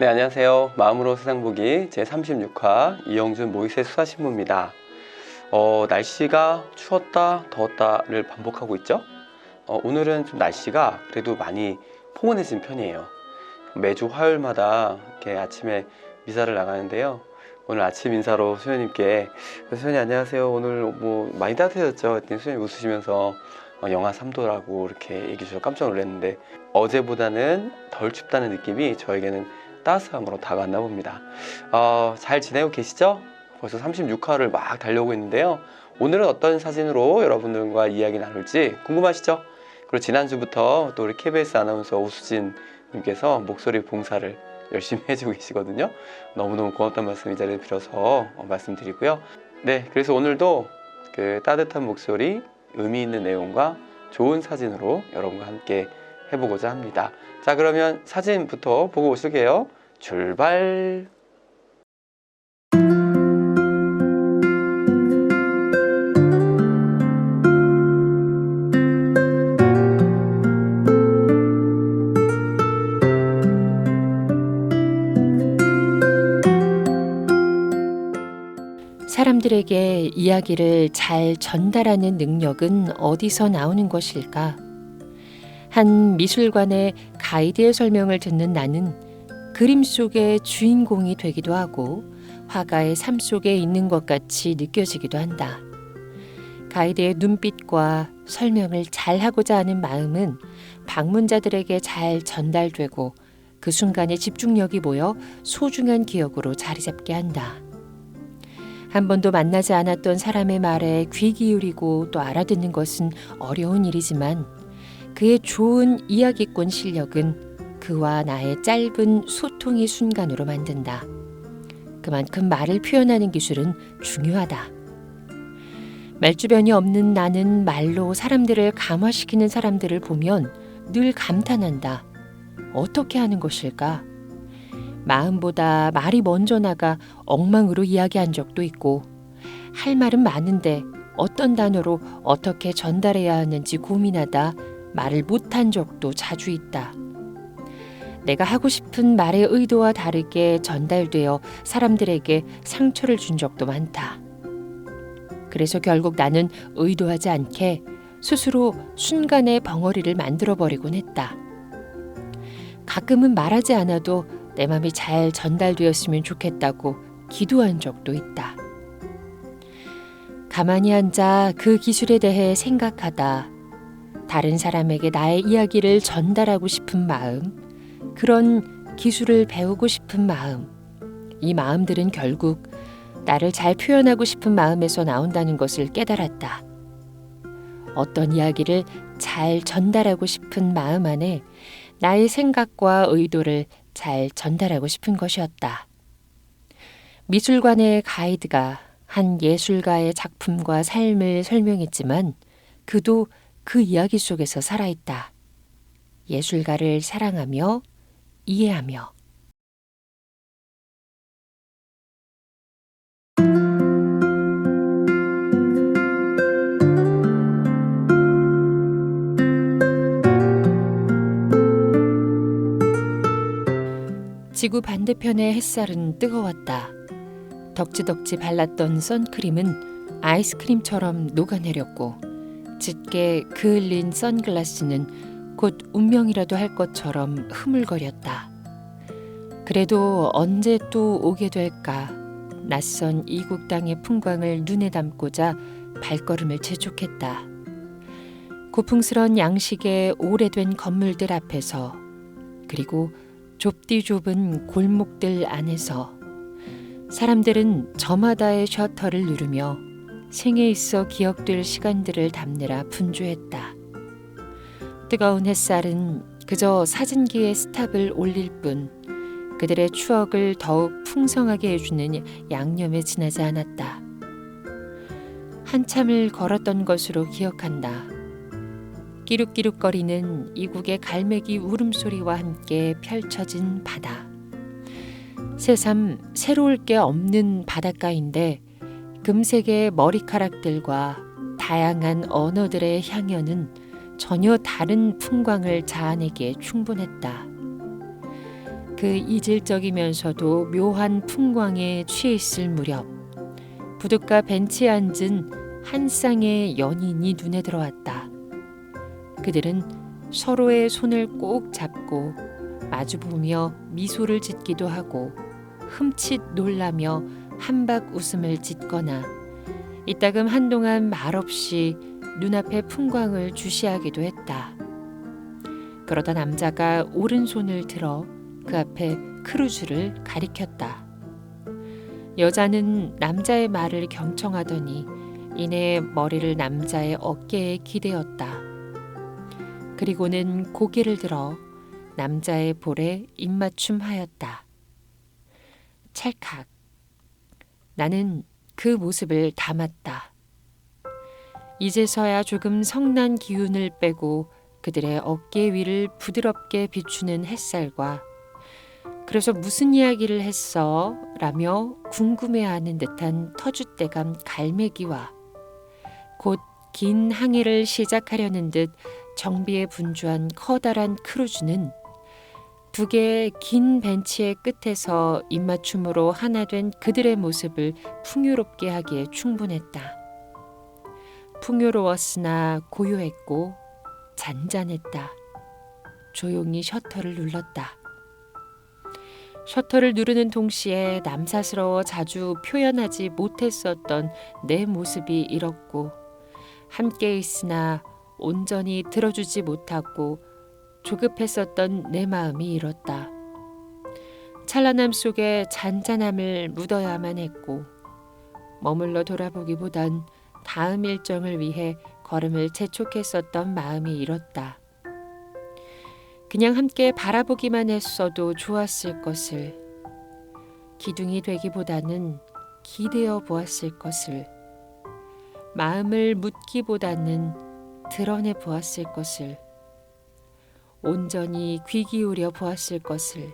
네, 안녕하세요. 마음으로 세상 보기 제36화 이영준 모의세 수사신부입니다. 날씨가 추웠다 더웠다를 반복하고 있죠. 오늘은 좀 날씨가 그래도 많이 포근해진 편이에요. 매주 화요일마다 이렇게 아침에 미사를 나가는데요. 오늘 아침 인사로 수현님께 수현이 안녕하세요. 오늘 뭐 많이 따뜻해졌죠? 그랬더니 수현이 웃으시면서 영하 3도라고 이렇게 얘기해 주셔서 깜짝 놀랐는데, 어제보다는 덜 춥다는 느낌이 저에게는 따스함으로 다가왔나 봅니다. 잘 지내고 계시죠? 벌써 36화를 막 달려오고 있는데요. 오늘은 어떤 사진으로 여러분들과 이야기 나눌지 궁금하시죠? 그리고 지난주부터 또 우리 KBS 아나운서 오수진 님께서 목소리 봉사를 열심히 해주고 계시거든요. 너무너무 고맙다는 말씀 이 자리에 빌어서 말씀드리고요. 네, 그래서 오늘도 그 따뜻한 목소리, 의미 있는 내용과 좋은 사진으로 여러분과 함께 해보고자 합니다. 자, 그러면 사진부터 보고 오실게요. 출발! 사람들에게 이야기를 잘 전달하는 능력은 어디서 나오는 것일까? 한 미술관의 가이드의 설명을 듣는 나는 그림 속의 주인공이 되기도 하고 화가의 삶 속에 있는 것 같이 느껴지기도 한다. 가이드의 눈빛과 설명을 잘 하고자 하는 마음은 방문자들에게 잘 전달되고 그 순간에 집중력이 모여 소중한 기억으로 자리 잡게 한다. 한 번도 만나지 않았던 사람의 말에 귀 기울이고 또 알아듣는 것은 어려운 일이지만 그의 좋은 이야기꾼 실력은 그와 나의 짧은 소통의 순간으로 만든다. 그만큼 말을 표현하는 기술은 중요하다. 말주변이 없는 나는 말로 사람들을 감화시키는 사람들을 보면 늘 감탄한다. 어떻게 하는 것일까? 마음보다 말이 먼저 나가 엉망으로 이야기한 적도 있고, 할 말은 많은데 어떤 단어로 어떻게 전달해야 하는지 고민하다 말을 못한 적도 자주 있다. 내가 하고 싶은 말의 의도와 다르게 전달되어 사람들에게 상처를 준 적도 많다. 그래서 결국 나는 의도하지 않게 스스로 순간의 벙어리를 만들어버리곤 했다. 가끔은 말하지 않아도 내 맘이 잘 전달되었으면 좋겠다고 기도한 적도 있다. 가만히 앉아 그 기술에 대해 생각하다 다른 사람에게 나의 이야기를 전달하고 싶은 마음, 그런 기술을 배우고 싶은 마음, 이 마음들은 결국 나를 잘 표현하고 싶은 마음에서 나온다는 것을 깨달았다. 어떤 이야기를 잘 전달하고 싶은 마음 안에 나의 생각과 의도를 잘 전달하고 싶은 것이었다. 미술관의 가이드가 한 예술가의 작품과 삶을 설명했지만 그도 그 이야기 속에서 살아있다. 예술가를 사랑하며 이해하며. 지구 반대편의 햇살은 뜨거웠다. 덕지덕지 발랐던 선크림은 아이스크림처럼 녹아내렸고 짙게 그을린 선글라스는 곧 운명이라도 할 것처럼 흐물거렸다. 그래도 언제 또 오게 될까? 낯선 이국 땅의 풍광을 눈에 담고자 발걸음을 재촉했다. 고풍스런 양식의 오래된 건물들 앞에서, 그리고 좁디 좁은 골목들 안에서 사람들은 저마다의 셔터를 누르며 생에 있어 기억될 시간들을 담느라 분주했다. 뜨거운 햇살은 그저 사진기에 스탑을 올릴 뿐 그들의 추억을 더욱 풍성하게 해주는 양념에 지나지 않았다. 한참을 걸었던 것으로 기억한다. 끼룩끼룩거리는 이국의 갈매기 울음소리와 함께 펼쳐진 바다. 새삼 새로울 게 없는 바닷가인데 금색의 머리카락들과 다양한 언어들의 향연은 전혀 다른 풍광을 자아내기에 충분했다. 그 이질적이면서도 묘한 풍광에 취해 있을 무렵 부둣가 벤치에 앉은 한 쌍의 연인이 눈에 들어왔다. 그들은 서로의 손을 꼭 잡고 마주보며 미소를 짓기도 하고 흠칫 놀라며 한박 웃음을 짓거나 이따금 한동안 말없이 눈앞의 풍광을 주시하기도 했다. 그러다 남자가 오른손을 들어 그 앞에 크루즈를 가리켰다. 여자는 남자의 말을 경청하더니 이내 머리를 남자의 어깨에 기대었다. 그리고는 고개를 들어 남자의 볼에 입맞춤하였다. 찰칵. 나는 그 모습을 담았다. 이제서야 조금 성난 기운을 빼고 그들의 어깨 위를 부드럽게 비추는 햇살과 그래서 무슨 이야기를 했어? 라며 궁금해하는 듯한 터줏대감 갈매기와 곧 긴 항해를 시작하려는 듯 정비에 분주한 커다란 크루즈는 두 개의 긴 벤치의 끝에서 입맞춤으로 하나 된 그들의 모습을 풍요롭게 하기에 충분했다. 풍요로웠으나 고요했고 잔잔했다. 조용히 셔터를 눌렀다. 셔터를 누르는 동시에 남사스러워 자주 표현하지 못했었던 내 모습이 일었고 함께 있으나 온전히 들어주지 못하고 조급했었던 내 마음이 일었다. 찬란함 속에 잔잔함을 묻어야만 했고 머물러 돌아보기보단 다음 일정을 위해 걸음을 재촉했었던 마음이 일었다. 그냥 함께 바라보기만 했어도 좋았을 것을, 기둥이 되기보다는 기대어 보았을 것을, 마음을 묻기보다는 드러내 보았을 것을, 온전히 귀 기울여 보았을 것을.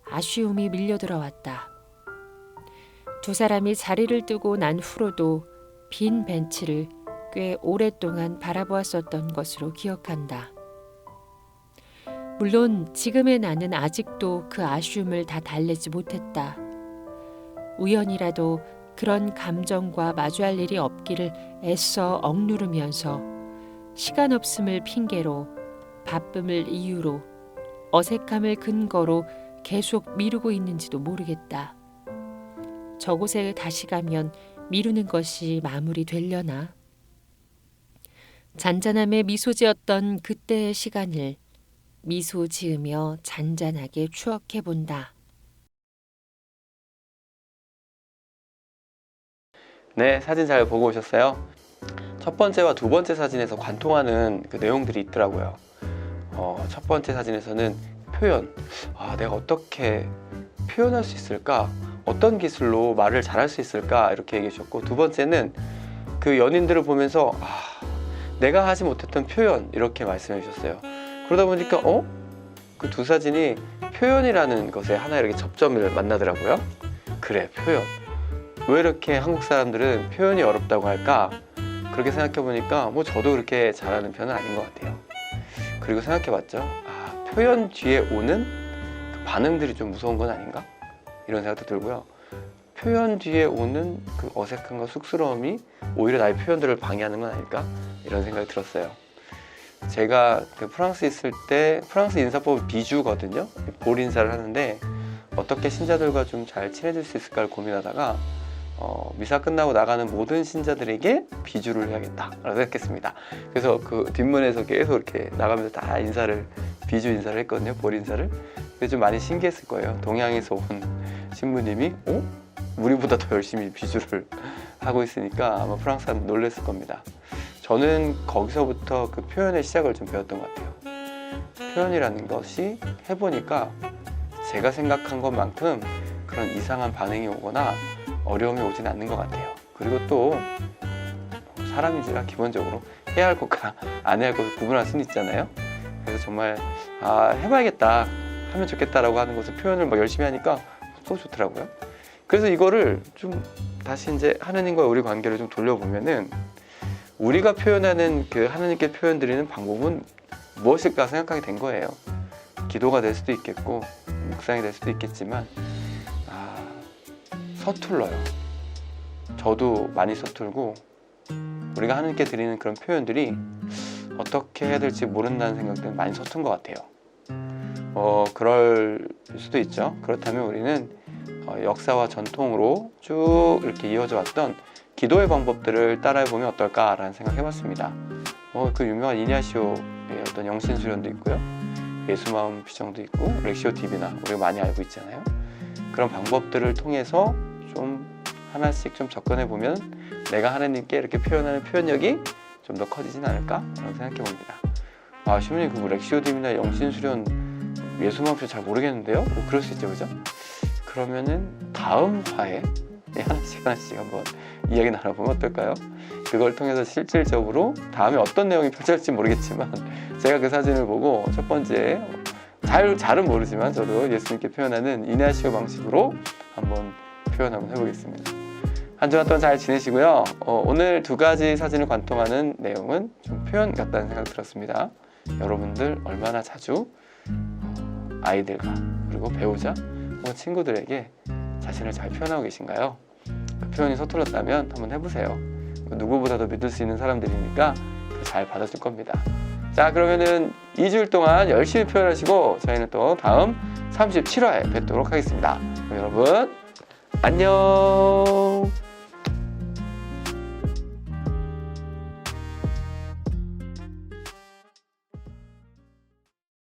아쉬움이 밀려들어왔다. 두 사람이 자리를 뜨고 난 후로도 빈 벤치를 꽤 오랫동안 바라보았었던 것으로 기억한다. 물론 지금의 나는 아직도 그 아쉬움을 다 달래지 못했다. 우연이라도 그런 감정과 마주할 일이 없기를 애써 억누르면서 시간 없음을 핑계로, 바쁨을 이유로, 어색함을 근거로 계속 미루고 있는지도 모르겠다. 저곳에 다시 가면 미루는 것이 마무리되려나? 잔잔함에 미소 지었던 그때의 시간을 미소 지으며 잔잔하게 추억해 본다. 네, 사진 잘 보고 오셨어요? 첫 번째와 두 번째 사진에서 관통하는 그 내용들이 있더라고요. 첫 번째 사진에서는 표현, 내가 어떻게 표현할 수 있을까? 어떤 기술로 말을 잘할 수 있을까? 이렇게 얘기해 주셨고, 두 번째는 그 연인들을 보면서 내가 하지 못했던 표현, 이렇게 말씀해 주셨어요. 그러다 보니까 그 두 사진이 표현이라는 것에 하나 이렇게 접점을 만나더라고요. 그래, 표현. 왜 이렇게 한국 사람들은 표현이 어렵다고 할까? 그렇게 생각해 보니까 저도 그렇게 잘하는 편은 아닌 것 같아요. 그리고 생각해 봤죠. 표현 뒤에 오는 그 반응들이 좀 무서운 건 아닌가? 이런 생각도 들고요. 표현 뒤에 오는 그 어색함과 쑥스러움이 오히려 나의 표현들을 방해하는 건 아닐까? 이런 생각이 들었어요. 제가 그 프랑스 있을 때 프랑스 인사법은 비주거든요. 볼 인사를 하는데 어떻게 신자들과 좀 잘 친해질 수 있을까를 고민하다가 미사 끝나고 나가는 모든 신자들에게 비주를 해야겠다라고 생각했습니다. 그래서 그 뒷문에서 계속 이렇게 나가면서 다 비주 인사를 했거든요. 볼 인사를. 그게 좀 많이 신기했을 거예요. 동양에서 온 신부님이 우리보다 더 열심히 비주를 하고 있으니까 아마 프랑스 사람 놀랬을 겁니다. 저는 거기서부터 그 표현의 시작을 좀 배웠던 것 같아요. 표현이라는 것이 해보니까 제가 생각한 것만큼 그런 이상한 반응이 오거나 어려움이 오진 않는 것 같아요. 그리고 또 사람인지라 기본적으로 해야 할 것과 안 해야 할 것을 구분할 수는 있잖아요. 그래서 정말 해봐야겠다, 하면 좋겠다라고 하는 것을 표현을 막 열심히 하니까 또 좋더라고요. 그래서 이거를 좀 다시 이제 하느님과 우리 관계를 좀 돌려보면은 우리가 표현하는 그 하느님께 표현 드리는 방법은 무엇일까 생각하게 된 거예요. 기도가 될 수도 있겠고 묵상이 될 수도 있겠지만 서툴러요. 저도 많이 서툴고 우리가 하나님께 드리는 그런 표현들이 어떻게 해야 될지 모른다는 생각들은 많이 서툰 것 같아요. 그럴 수도 있죠. 그렇다면 우리는 역사와 전통으로 쭉 이렇게 이어져 왔던 기도의 방법들을 따라해보면 어떨까라는 생각해봤습니다. 그 유명한 이냐시오의 어떤 영신수련도 있고요. 예수마음 비정도 있고 렉시오 TV나 우리가 많이 알고 있잖아요. 그런 방법들을 통해서 좀 하나씩 좀 접근해보면 내가 하나님께 이렇게 표현하는 표현력이 좀 더 커지진 않을까라고 생각해봅니다. 시모님 그 렉시오 TV나 영신수련 예수마음 비정 잘 모르겠는데요? 그럴 수 있죠, 그죠? 그러면은 다음 화에 하나씩 한번 이야기 나눠보면 어떨까요? 그걸 통해서 실질적으로 다음에 어떤 내용이 펼쳐질지 모르겠지만 제가 그 사진을 보고 첫 번째 잘은 모르지만 저도 예수님께 표현하는 이냐시오 방식으로 한번 표현 한번 해보겠습니다. 한 주간 동안 잘 지내시고요. 오늘 두 가지 사진을 관통하는 내용은 좀 표현 같다는 생각 들었습니다. 여러분들 얼마나 자주 아이들과 그리고 배우자 친구들에게 자신을 잘 표현하고 계신가요? 그 표현이 서툴렀다면 한번 해보세요. 누구보다도 믿을 수 있는 사람들이니까 잘 받아줄 겁니다. 자, 그러면은 2주일 동안 열심히 표현하시고 저희는 또 다음 37화에 뵙도록 하겠습니다. 그럼 여러분 안녕.